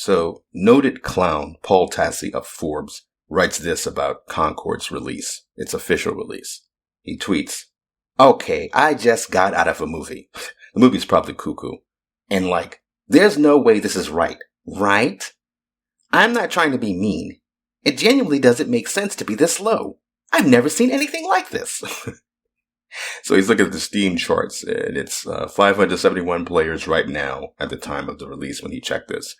So, noted clown Paul Tassi of Forbes writes this about Concord's release, its official release. He tweets, "Okay, I just got out of a movie." The movie's probably cuckoo. And there's no way this is right. Right? I'm not trying to be mean. It genuinely doesn't make sense to be this low. I've never seen anything like this. So he's looking at the Steam charts, and it's 571 players right now at the time of the release when he checked this.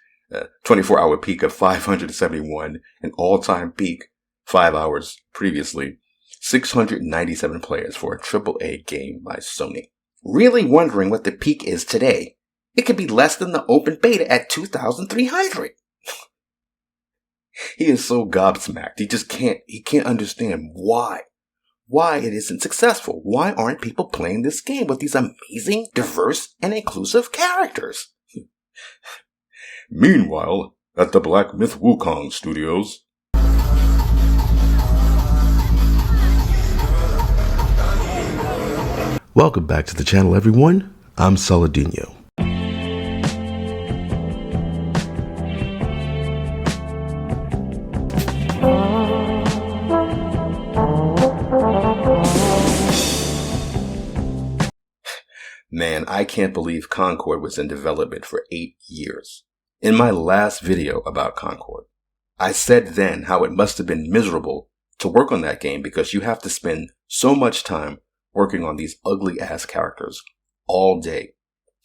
24-hour peak of 571, an all-time peak 5 hours previously. 697 players for a AAA game by Sony. Really wondering what the peak is today. It could be less than the open beta at 2,300. He is so gobsmacked. He can't understand why it isn't successful. Why aren't people playing this game with these amazing, diverse, and inclusive characters? Meanwhile, at the Black Myth Wukong Studios, welcome back to the channel, everyone. I'm Saladino. Man, I can't believe Concord was in development for 8 years. In my last video about Concord, I said then how it must have been miserable to work on that game because you have to spend so much time working on these ugly-ass characters all day,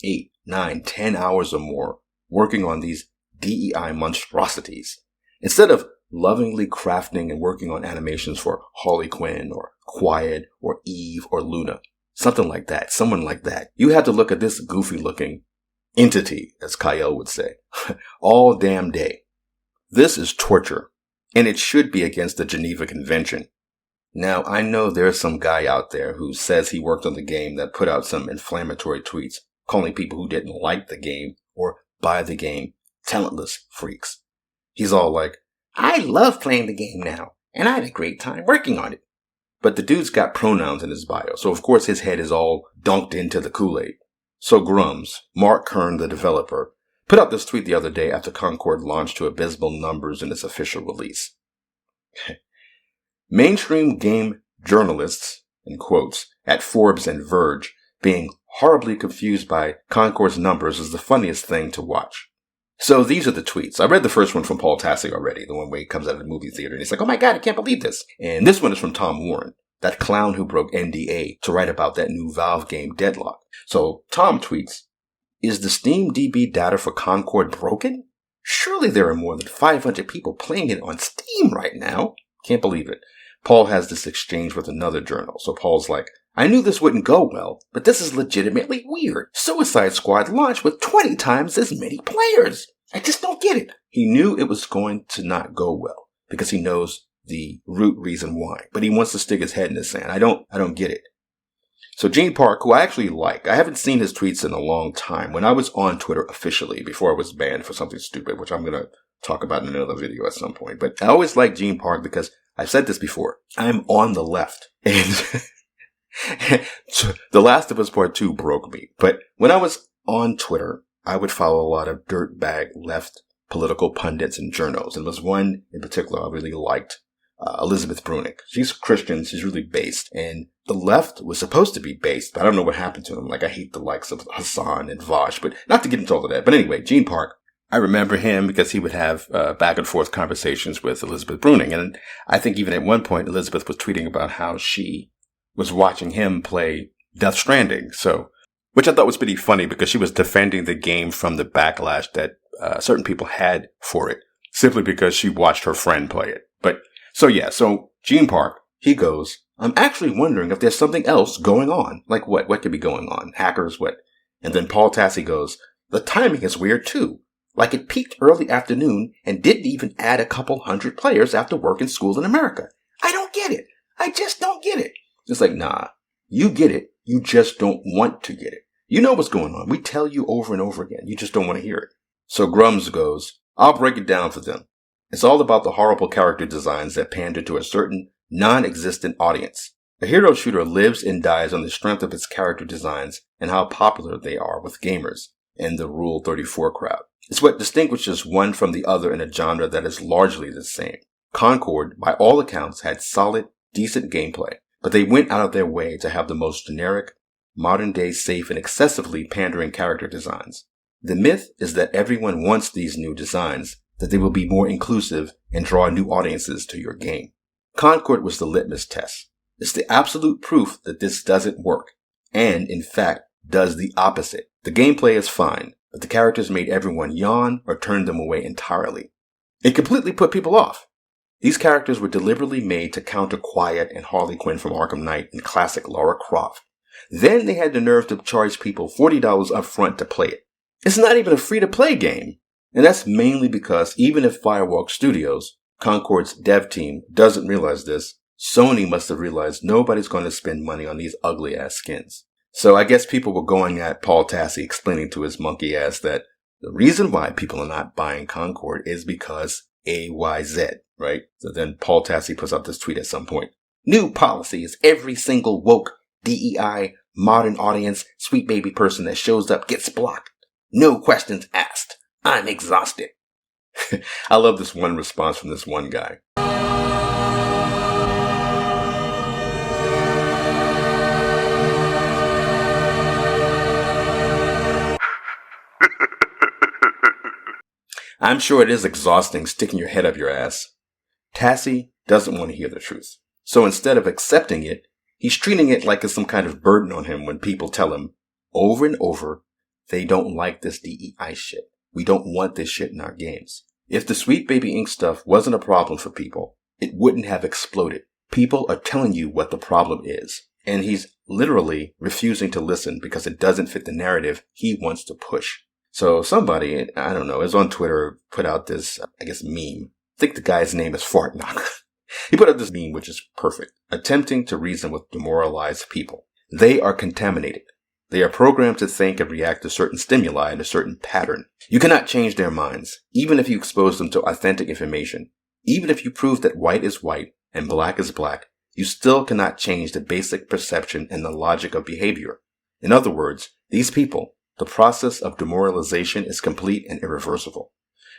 8, 9, 10 hours or more, working on these DEI monstrosities, instead of lovingly crafting and working on animations for Harley Quinn or Quiet or Eve or Luna. Something like that, someone like that. You had to look at this goofy-looking entity, as Kyle would say, all damn day. This is torture, and it should be against the Geneva Convention. Now, I know there's some guy out there who says he worked on the game that put out some inflammatory tweets calling people who didn't like the game or buy the game talentless freaks. He's all like, "I love playing the game now, and I had a great time working on it." But the dude's got pronouns in his bio, so of course his head is all dunked into the Kool-Aid. So Grums, Mark Kern, the developer, put out this tweet the other day after Concord launched to abysmal numbers in its official release. Mainstream game journalists, in quotes, at Forbes and Verge, being horribly confused by Concord's numbers is the funniest thing to watch. So these are the tweets. I read the first one from Paul Tassi already, the one where he comes out of the movie theater and he's like, "Oh my God, I can't believe this." And this one is from Tom Warren, that clown who broke NDA to write about that new Valve game Deadlock. So Tom tweets, "Is the Steam DB data for Concord broken? Surely there are more than 500 people playing it on Steam right now. Can't believe it." Paul has this exchange with another journal. So Paul's like, "I knew this wouldn't go well, but this is legitimately weird. Suicide Squad launched with 20 times as many players. I just don't get it." He knew it was going to not go well because he knows the root reason why, but he wants to stick his head in the sand. I don't get it. So Gene Park, who I actually like, I haven't seen his tweets in a long time. When I was on Twitter officially, before I was banned for something stupid, which I'm going to talk about in another video at some point. But I always like Gene Park because I've said this before. I'm on the left. And The Last of Us Part 2 broke me. But when I was on Twitter, I would follow a lot of dirtbag left political pundits and journos. And there was one in particular I really liked, Elizabeth Brunig. She's Christian. She's really based. And the left was supposed to be based, but I don't know what happened to them. Like, I hate the likes of Hassan and Vosh, but not to get into all of that. But anyway, Gene Park, I remember him because he would have back and forth conversations with Elizabeth Brunig. And I think even at one point, Elizabeth was tweeting about how she was watching him play Death Stranding. So, which I thought was pretty funny because she was defending the game from the backlash that certain people had for it, simply because she watched her friend play it. But so Gene Park, he goes, "I'm actually wondering if there's something else going on." Like what? What could be going on? Hackers? What? And then Paul Tassi goes, "The timing is weird too. Like it peaked early afternoon and didn't even add a couple hundred players after work and school in America. I don't get it. I just don't get it." It's like, nah, you get it. You just don't want to get it. You know what's going on. We tell you over and over again. You just don't want to hear it. So Grums goes, "I'll break it down for them. It's all about the horrible character designs that pander to a certain non-existent audience. A hero shooter lives and dies on the strength of its character designs and how popular they are with gamers and the Rule 34 crowd. It's what distinguishes one from the other in a genre that is largely the same. Concord, by all accounts, had solid, decent gameplay, but they went out of their way to have the most generic, modern-day safe and excessively pandering character designs. The myth is that everyone wants these new designs, that they will be more inclusive and draw new audiences to your game. Concord was the litmus test. It's the absolute proof that this doesn't work, and, in fact, does the opposite. The gameplay is fine, but the characters made everyone yawn or turned them away entirely. It completely put people off. These characters were deliberately made to counter Quiet and Harley Quinn from Arkham Knight and classic Lara Croft. Then they had the nerve to charge people $40 up front to play it. It's not even a free-to-play game. And that's mainly because even if Firewalk Studios, Concord's dev team, doesn't realize this, Sony must have realized nobody's going to spend money on these ugly-ass skins. So I guess people were going at Paul Tassi explaining to his monkey ass that the reason why people are not buying Concord is because AYZ, right? So then Paul Tassi puts out this tweet at some point. New policy is every single woke, DEI, modern audience, sweet baby person that shows up gets blocked. No questions asked. I'm exhausted. I love this one response from this one guy. I'm sure it is exhausting sticking your head up your ass. Tassi doesn't want to hear the truth. So instead of accepting it, he's treating it like it's some kind of burden on him when people tell him over and over they don't like this DEI shit. We don't want this shit in our games. If the Sweet Baby Inc. stuff wasn't a problem for people, it wouldn't have exploded. People are telling you what the problem is. And he's literally refusing to listen because it doesn't fit the narrative he wants to push. So somebody, I don't know, is on Twitter, put out this, meme. I think the guy's name is Fartknock. He put out this meme, which is perfect. Attempting to reason with demoralized people. They are contaminated. They are programmed to think and react to certain stimuli in a certain pattern. You cannot change their minds, even if you expose them to authentic information. Even if you prove that white is white and black is black, you still cannot change the basic perception and the logic of behavior. In other words, these people, the process of demoralization is complete and irreversible.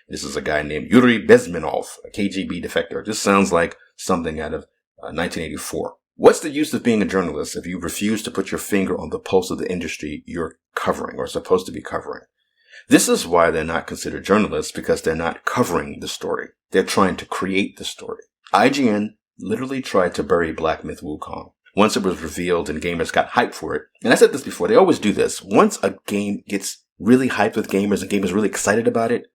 This is a guy named Yuri Bezmenov, a KGB defector. This sounds like something out of 1984. What's the use of being a journalist if you refuse to put your finger on the pulse of the industry you're covering or supposed to be covering? This is why they're not considered journalists, because they're not covering the story. They're trying to create the story. IGN literally tried to bury Black Myth Wukong. Once it was revealed and gamers got hyped for it, and I said this before, they always do this. Once a game gets really hyped with gamers and gamers really excited about it,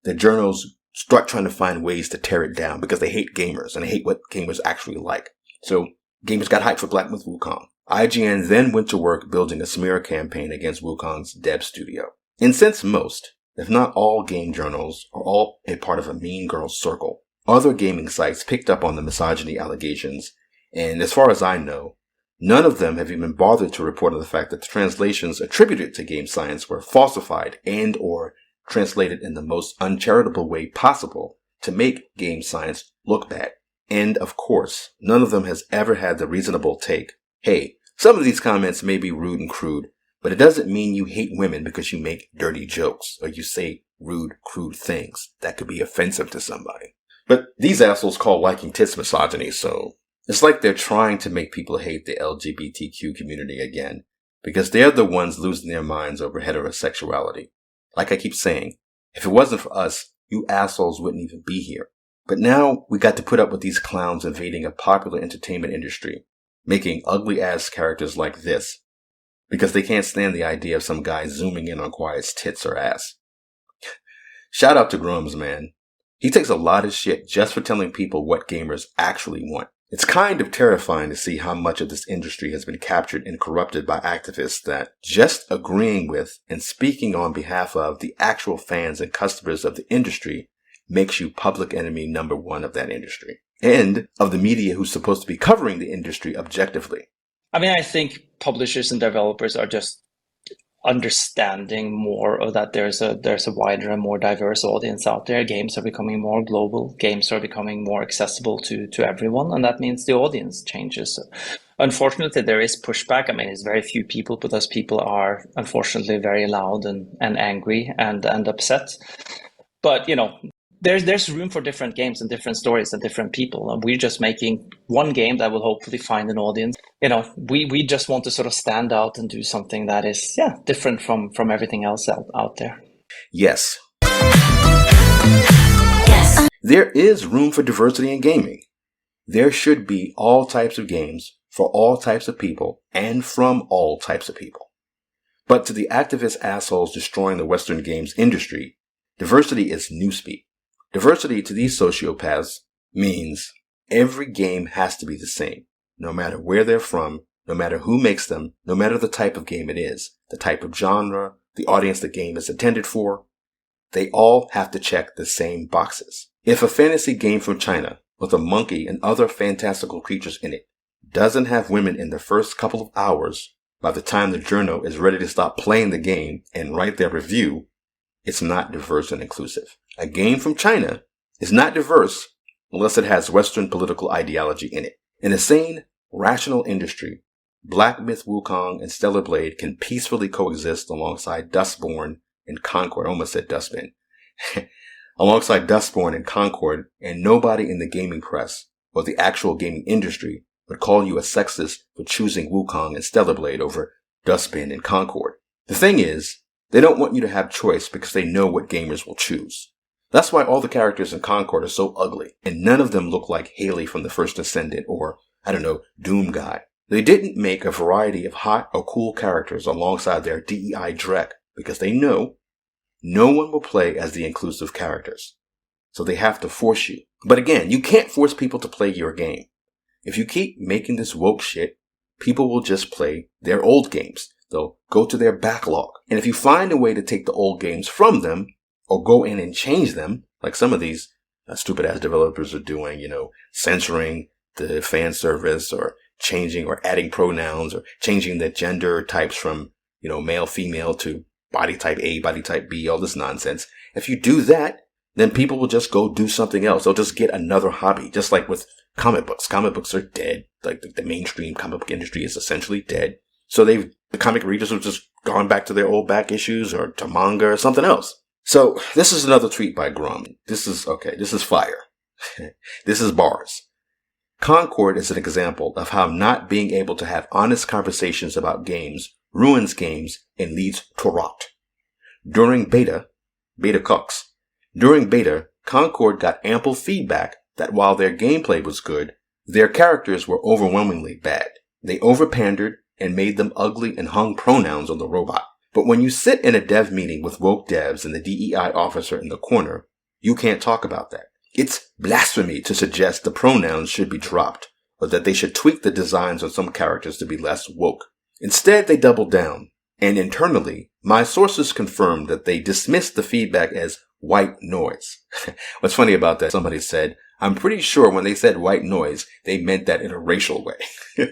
the journals start trying to find ways to tear it down because they hate gamers and they hate what gamers actually like. So gamers got hyped for Black Myth Wukong. IGN then went to work building a smear campaign against Wukong's dev studio. And since most, if not all game journals are all a part of a mean girls circle, other gaming sites picked up on the misogyny allegations, and as far as I know, none of them have even bothered to report on the fact that the translations attributed to game science were falsified and or translated in the most uncharitable way possible to make game science look bad. And of course, none of them has ever had the reasonable take, hey, some of these comments may be rude and crude, but it doesn't mean you hate women because you make dirty jokes or you say rude, crude things that could be offensive to somebody. But these assholes call liking tits misogyny, so it's like they're trying to make people hate the LGBTQ community again, because they're the ones losing their minds over heterosexuality. Like I keep saying, if it wasn't for us, you assholes wouldn't even be here. But now we got to put up with these clowns invading a popular entertainment industry, making ugly-ass characters like this, because they can't stand the idea of some guy zooming in on Quiet's tits or ass. Shout out to Grums, man. He takes a lot of shit just for telling people what gamers actually want. It's kind of terrifying to see how much of this industry has been captured and corrupted by activists that just agreeing with and speaking on behalf of the actual fans and customers of the industry makes you public enemy number one of that industry and of the media who's supposed to be covering the industry objectively. I mean, I think publishers and developers are just understanding more of that there's a wider and more diverse audience out there. Games are becoming more global. Games are becoming more accessible to everyone, and that means the audience changes. Unfortunately, there is pushback. I mean, it's very few people, but those people are unfortunately very loud and angry and upset. But there's room for different games and different stories and different people. And we're just making one game that will hopefully find an audience. We just want to sort of stand out and do something that is different from everything else out there. Yes. There is room for diversity in gaming. There should be all types of games for all types of people and from all types of people. But to the activist assholes destroying the Western games industry, diversity is newspeak. Diversity to these sociopaths means every game has to be the same, no matter where they're from, no matter who makes them, no matter the type of game it is, the type of genre, the audience the game is intended for. They all have to check the same boxes. If a fantasy game from China with a monkey and other fantastical creatures in it doesn't have women in the first couple of hours, by the time the journo is ready to stop playing the game and write their review, it's not diverse and inclusive. A game from China is not diverse unless it has Western political ideology in it. In a sane, rational industry, Black Myth Wukong and Stellar Blade can peacefully coexist alongside Dustborn and Concord. I almost said Dustbin. Alongside Dustborn and Concord, and nobody in the gaming press or the actual gaming industry would call you a sexist for choosing Wukong and Stellar Blade over Dustbin and Concord. The thing is, they don't want you to have choice because they know what gamers will choose. That's why all the characters in Concord are so ugly, and none of them look like Haley from the First Descendant or, Doom Guy. They didn't make a variety of hot or cool characters alongside their DEI Drek because they know no one will play as the inclusive characters. So they have to force you. But again, you can't force people to play your game. If you keep making this woke shit, people will just play their old games. They'll go to their backlog. And if you find a way to take the old games from them or go in and change them, like some of these stupid ass developers are doing, censoring the fan service or changing or adding pronouns or changing the gender types from, male, female to body type A, body type B, all this nonsense. If you do that, then people will just go do something else. They'll just get another hobby, just like with comic books. Comic books are dead. Like the mainstream comic book industry is essentially dead. So the comic readers have just gone back to their old back issues or to manga or something else. So this is another tweet by Grum. This is fire. This is bars. Concord is an example of how not being able to have honest conversations about games ruins games and leads to rot. During beta, Concord got ample feedback that while their gameplay was good, their characters were overwhelmingly bad. They overpandered and made them ugly and hung pronouns on the robot. But when you sit in a dev meeting with woke devs and the DEI officer in the corner, you can't talk about that. It's blasphemy to suggest the pronouns should be dropped or that they should tweak the designs of some characters to be less woke. Instead, they doubled down, and internally, my sources confirmed that they dismissed the feedback as white noise. What's funny about that, somebody said, I'm pretty sure when they said white noise, they meant that in a racial way.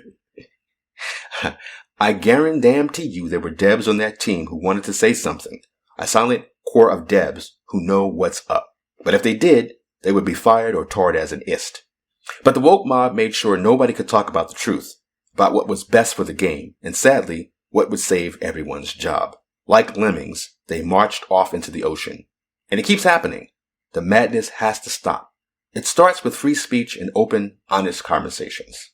I guarantee you there were devs on that team who wanted to say something. A silent core of devs who know what's up. But if they did, they would be fired or tarred as an ist. But the woke mob made sure nobody could talk about the truth, about what was best for the game, and sadly, what would save everyone's job. Like lemmings, they marched off into the ocean. And it keeps happening. The madness has to stop. It starts with free speech and open, honest conversations.